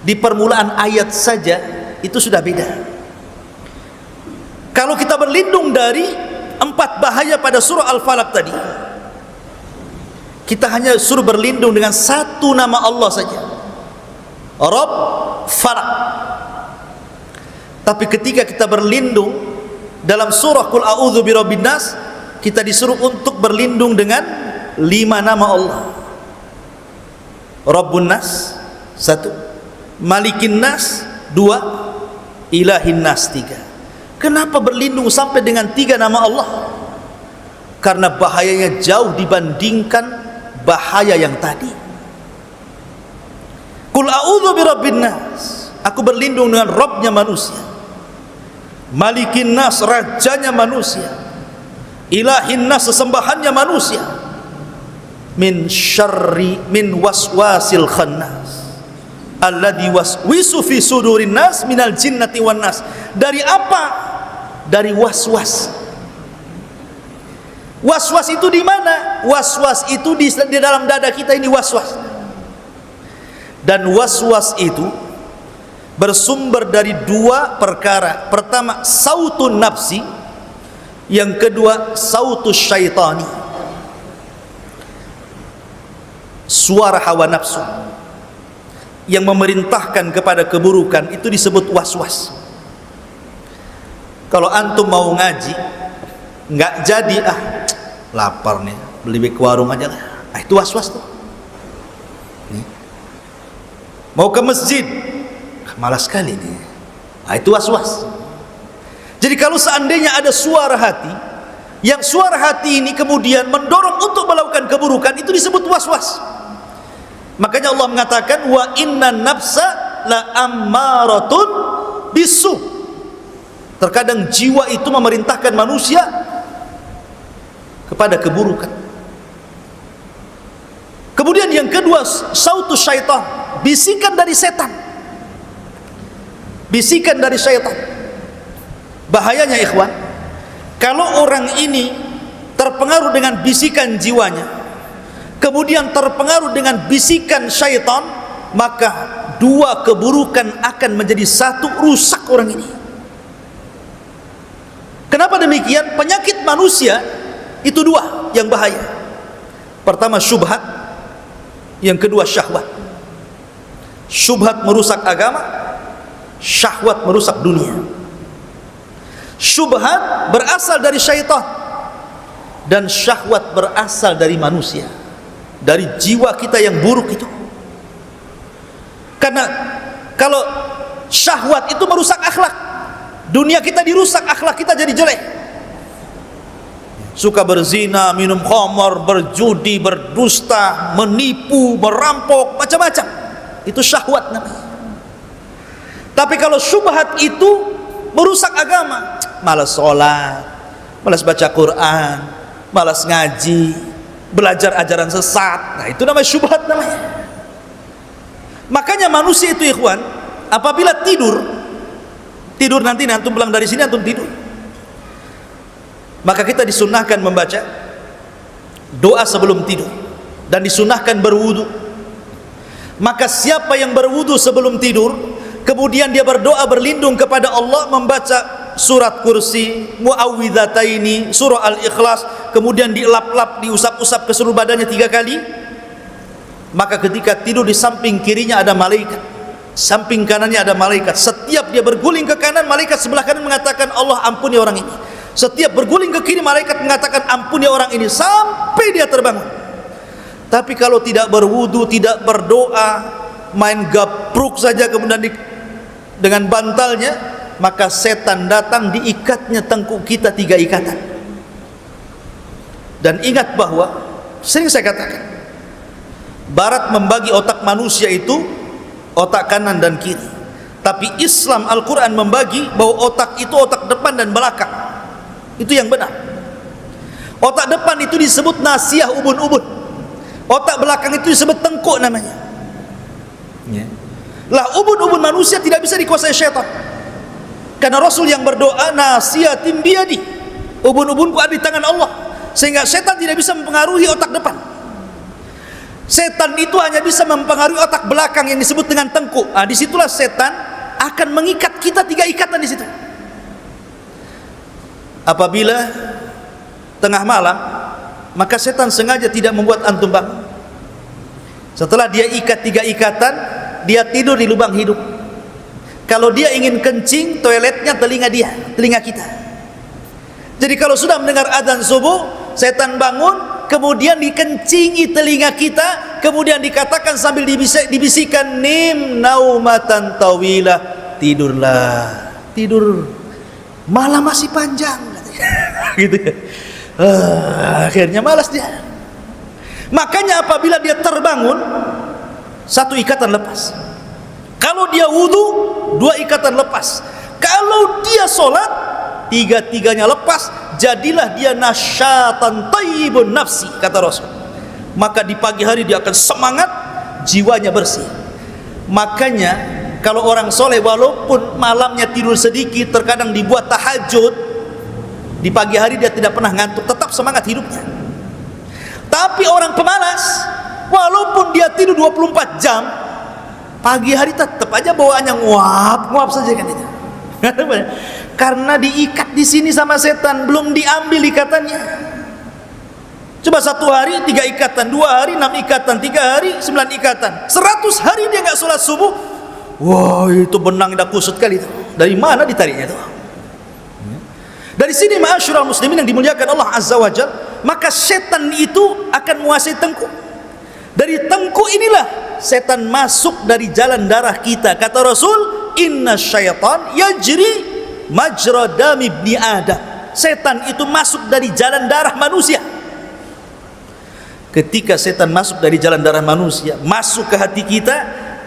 di permulaan ayat saja itu sudah beda. Kalau kita berlindung dari 4 bahaya pada surah Al-Falaq tadi, kita hanya suruh berlindung dengan 1 nama Allah saja, Rabb Falaq. Tapi ketika kita berlindung dalam surah Qul a'udzu birabbin nas, kita disuruh untuk berlindung dengan 5 nama Allah. Rabbun nas 1, Malikin nas 2, Ilahin nas 3. Kenapa berlindung sampai dengan 3 nama Allah? Karena bahayanya jauh dibandingkan bahaya yang tadi. Qul a'udzu birabbin nas, aku berlindung dengan Rabbnya manusia. Malikin nas, rajanya manusia. Ilahin nas, sesembahannya manusia. Min syarri, min waswasil khannas, alladzi waswisu fi sudurin nas minal jinnati wan nas. Dari apa? Dari waswas. Waswas itu di mana? Waswas itu di dalam dada kita ini, waswas. Dan waswas itu bersumber dari 2 perkara. Pertama, sautun nafsi. Yang kedua, sautus syaitani, suara hawa nafsu yang memerintahkan kepada keburukan. Itu disebut waswas. Kalau antum mau ngaji, nggak jadi, lapar nih, lebih ke warung aja lah. Itu was-was tuh. Mau ke masjid, malas sekali nih. Itu was-was. Jadi kalau seandainya ada suara hati, yang suara hati ini kemudian mendorong untuk melakukan keburukan, itu disebut was-was. Makanya Allah mengatakan, wa inna nafsa la ammaratun bisu. Terkadang jiwa itu memerintahkan manusia kepada keburukan. Kemudian yang kedua, sautus syaitan, bisikan dari setan. Bisikan dari syaitan. Bahayanya ikhwan, kalau orang ini terpengaruh dengan bisikan jiwanya, kemudian terpengaruh dengan bisikan syaitan, maka dua keburukan akan menjadi satu, rusak orang ini. Kenapa demikian? Penyakit manusia itu dua yang bahaya. Pertama syubhat, yang kedua syahwat. Syubhat merusak agama, syahwat merusak dunia. Syubhat berasal dari syaitan, dan syahwat berasal dari manusia, dari jiwa kita yang buruk itu. Karena kalau syahwat itu merusak akhlak, dunia kita dirusak, akhlak kita jadi jelek. Suka berzina, minum khamar, berjudi, berdusta, menipu, merampok, macam-macam. Itu syahwat namanya. Tapi kalau syubhat itu merusak agama, malas sholat, malas baca Quran, malas ngaji, belajar ajaran sesat. Nah, itu namanya syubhat namanya. Makanya manusia itu ikhwan, apabila tidur nanti antum pulang dari sini antum tidur, maka kita disunnahkan membaca doa sebelum tidur, dan disunnahkan berwudu. Maka siapa yang berwudu sebelum tidur, kemudian dia berdoa berlindung kepada Allah, membaca surat kursi, muawwidhataini, surah al-ikhlas, kemudian dielap-lap, diusap-usap ke seluruh badannya 3 kali, maka ketika tidur di samping kirinya ada malaikat, samping kanannya ada malaikat. Setiap dia berguling ke kanan, malaikat sebelah kanan mengatakan Allah ampuni orang ini. Setiap berguling ke kiri, malaikat mengatakan ampuni orang ini, sampai dia terbangun. Tapi kalau tidak berwudu, tidak berdoa, main gapruk saja kemudian dengan bantalnya, maka setan datang, diikatnya tengkuk kita 3 ikatan. Dan ingat bahwa sering saya katakan, Barat membagi otak manusia itu otak kanan dan kiri, tapi Islam Al-Quran membagi bahwa otak itu otak depan dan belakang. Itu yang benar. Otak depan itu disebut nasiyah ubun-ubun, otak belakang itu disebut tengkuk namanya. Lah ubun-ubun manusia tidak bisa dikuasai syaitan, karena Rasul yang berdoa nasiyatim biyadi, ubun-ubunku ada di tangan Allah, sehingga setan tidak bisa mempengaruhi otak depan. Setan itu hanya bisa mempengaruhi otak belakang yang disebut dengan tengkuk. Disitulah setan akan mengikat kita 3 ikatan di situ. Apabila tengah malam, maka setan sengaja tidak membuat antum bangun. Setelah dia ikat 3 ikatan, dia tidur di lubang hidung. Kalau dia ingin kencing, toiletnya telinga kita. Jadi kalau sudah mendengar adzan subuh, setan bangun, kemudian dikencingi telinga kita, kemudian dikatakan sambil dibisikkan, nim naumatan tawilah, tidurlah, tidur, malam masih panjang. Gitu ya. Akhirnya malas dia. Makanya apabila dia terbangun, 1 ikatan lepas. Kalau dia wudu, 2 ikatan lepas. Kalau dia sholat, 3-tiganya lepas. Jadilah dia nasyatan tayyibun nafsi, kata Rasul. Maka di pagi hari dia akan semangat, jiwanya bersih. Makanya kalau orang soleh walaupun malamnya tidur sedikit, terkadang dibuat tahajud, di pagi hari dia tidak pernah ngantuk, tetap semangat hidupnya. Tapi orang pemalas, walaupun dia tidur 24 jam, pagi hari tetap aja bawaannya nguap saja kan itu. Karena diikat di sini sama setan, belum diambil ikatannya. Coba 1 hari 3 ikatan, 2 hari 6 ikatan, 3 hari 9 ikatan, 100 hari dia nggak sholat subuh. Wah, itu benang dah kusut kali itu. Dari mana ditariknya itu? Dari sini ma'asyiral muslimin yang dimuliakan Allah Azza wa Jalla, maka setan itu akan menguasai tengkuk. Dari tengkuk inilah setan masuk dari jalan darah kita. Kata Rasul, inna syaitan yajri majra dami ibni Adam. Setan itu masuk dari jalan darah manusia. Ketika setan masuk dari jalan darah manusia, masuk ke hati kita,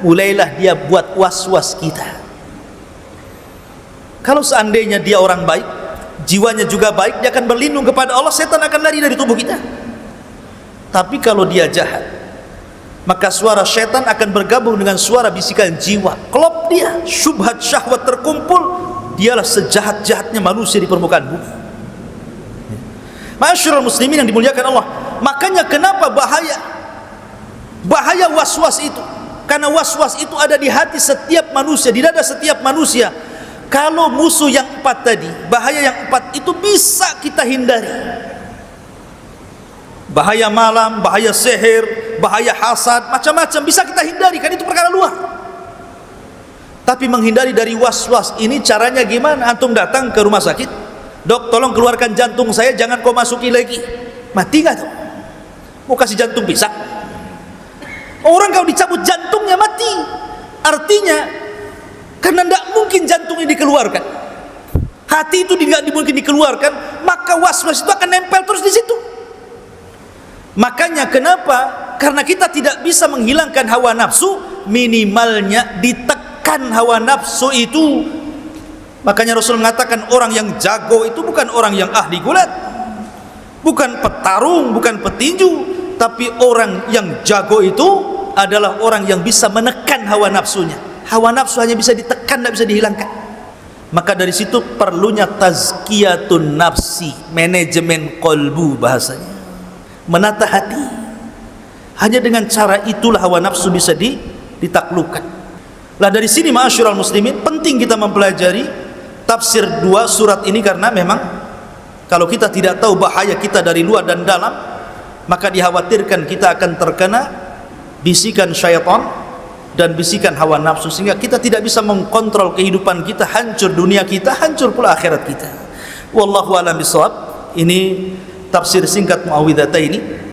mulailah dia buat was-was kita. Kalau seandainya dia orang baik, jiwanya juga baik, dia akan berlindung kepada Allah, setan akan lari dari tubuh kita. Tapi kalau dia jahat, maka suara setan akan bergabung dengan suara bisikan jiwa. Klop dia, syubhat syahwat terkumpul, dialah sejahat-jahatnya manusia di permukaan bumi. Ma'asyiral muslimin yang dimuliakan Allah, makanya kenapa bahaya was-was itu? Karena was-was itu ada di hati setiap manusia, di dada setiap manusia. Kalau musuh yang 4 tadi, bahaya yang 4 itu bisa kita hindari. Bahaya malam, bahaya sihir, bahaya hasad, macam-macam bisa kita hindari, kan itu perkara luar. Tapi menghindari dari was-was ini caranya gimana? Antum datang ke rumah sakit, dok tolong keluarkan jantung saya, jangan kau masuki lagi. Mati nggak tuh? Mau kasih jantung pisang? Orang kalau dicabut jantungnya mati. Artinya karena tidak mungkin jantung ini dikeluarkan, hati itu tidak mungkin dikeluarkan, maka was-was itu akan nempel terus di situ. Makanya kenapa? Karena kita tidak bisa menghilangkan hawa nafsu, minimalnya ditekan hawa nafsu itu. Makanya Rasul mengatakan orang yang jago itu bukan orang yang ahli gulat, bukan petarung, bukan petinju, tapi orang yang jago itu adalah orang yang bisa menekan hawa nafsunya. Hawa nafsu hanya bisa ditekan, tidak bisa dihilangkan. Maka dari situ perlunya tazkiyatun nafsi, manajemen kolbu bahasanya, menata hati. Hanya dengan cara itulah hawa nafsu bisa ditaklukkan. Lah dari sini ma'asyiral muslimin penting kita mempelajari tafsir 2 surat ini, karena memang kalau kita tidak tahu bahaya kita dari luar dan dalam, maka dikhawatirkan kita akan terkena bisikan syaitan dan bisikan hawa nafsu, sehingga kita tidak bisa mengkontrol kehidupan kita, hancur dunia kita, hancur pula akhirat kita. Wallahu a'lam bishawab. Ini tafsir singkat Muawwidhataini.